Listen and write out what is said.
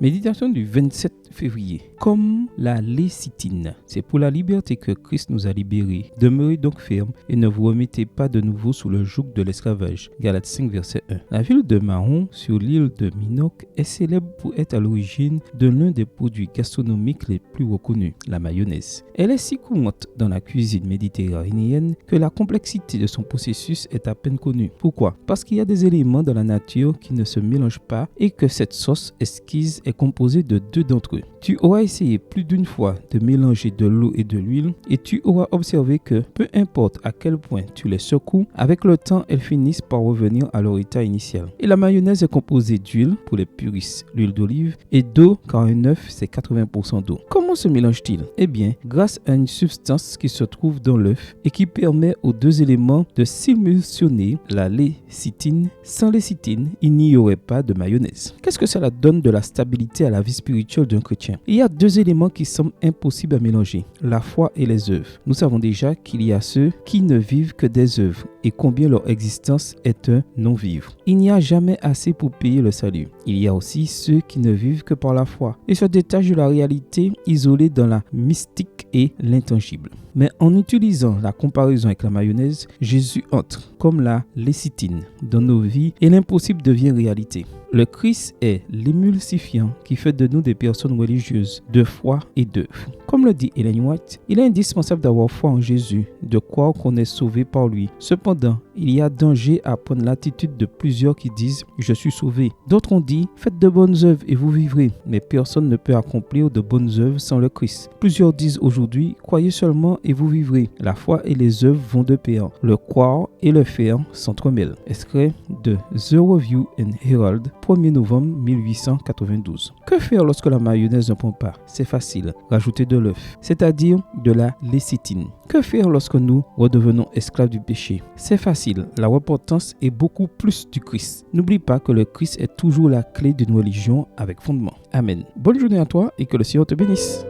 Méditation du 27 février. Comme la lécithine, c'est pour la liberté que Christ nous a libérés. Demeurez donc fermes et ne vous remettez pas de nouveau sous le joug de l'esclavage. Galates 5, verset 1. La ville de Mahon, sur l'île de Minoc, est célèbre pour être à l'origine de l'un des produits gastronomiques les plus reconnus, la mayonnaise. Elle est si courante dans la cuisine méditerranéenne que la complexité de son processus est à peine connue. Pourquoi? Parce qu'il y a des éléments dans la nature qui ne se mélangent pas et que cette sauce exquise est composée de deux d'entre eux. Tu auras essayé plus d'une fois de mélanger de l'eau et de l'huile et tu auras observé que peu importe à quel point tu les secoues, avec le temps elles finissent par revenir à leur état initial. Et la mayonnaise est composée d'huile pour les puristes, l'huile d'olive, et d'eau car un œuf c'est 80% d'eau. Comment se mélange-t-il? Eh bien, grâce à une substance qui se trouve dans l'œuf et qui permet aux deux éléments de s'émulsionner, la lécithine. Sans lécithine, il n'y aurait pas de mayonnaise. Qu'est-ce que cela donne de la stabilité à la vie spirituelle d'un chrétien? Il y a deux éléments qui semblent impossibles à mélanger, la foi et les œuvres. Nous savons déjà qu'il y a ceux qui ne vivent que des œuvres et combien leur existence est un non-vivre. Il n'y a jamais assez pour payer le salut. Il y a aussi ceux qui ne vivent que par la foi et se détachent de la réalité, isolés dans la mystique et l'intangible. Mais en utilisant la comparaison avec la mayonnaise, Jésus entre, comme la lécithine, dans nos vies et l'impossible devient réalité. Le Christ est l'émulsifiant qui fait de nous des personnes religieuses, de foi et d'œuvre. Comme le dit Ellen White, il est indispensable d'avoir foi en Jésus, de croire qu'on est sauvé par lui. Cependant, il y a danger à prendre l'attitude de plusieurs qui disent « je suis sauvé ». D'autres ont dit « faites de bonnes œuvres et vous vivrez ». Mais personne ne peut accomplir de bonnes œuvres sans le Christ. Plusieurs disent aujourd'hui « croyez seulement et vous vivrez ». La foi et les œuvres vont de pair. Le croire et le faire s'entremêlent. Extrait de The Review and Herald, 1er novembre 1892. Que faire lorsque la mayonnaise ne prend pas? C'est facile, rajouter de l'œuf, c'est-à-dire de la lécithine. Que faire lorsque nous redevenons esclaves du péché? C'est facile, la repentance est beaucoup plus du Christ. N'oublie pas que le Christ est toujours la clé d'une religion avec fondement. Amen. Bonne journée à toi et que le Seigneur te bénisse.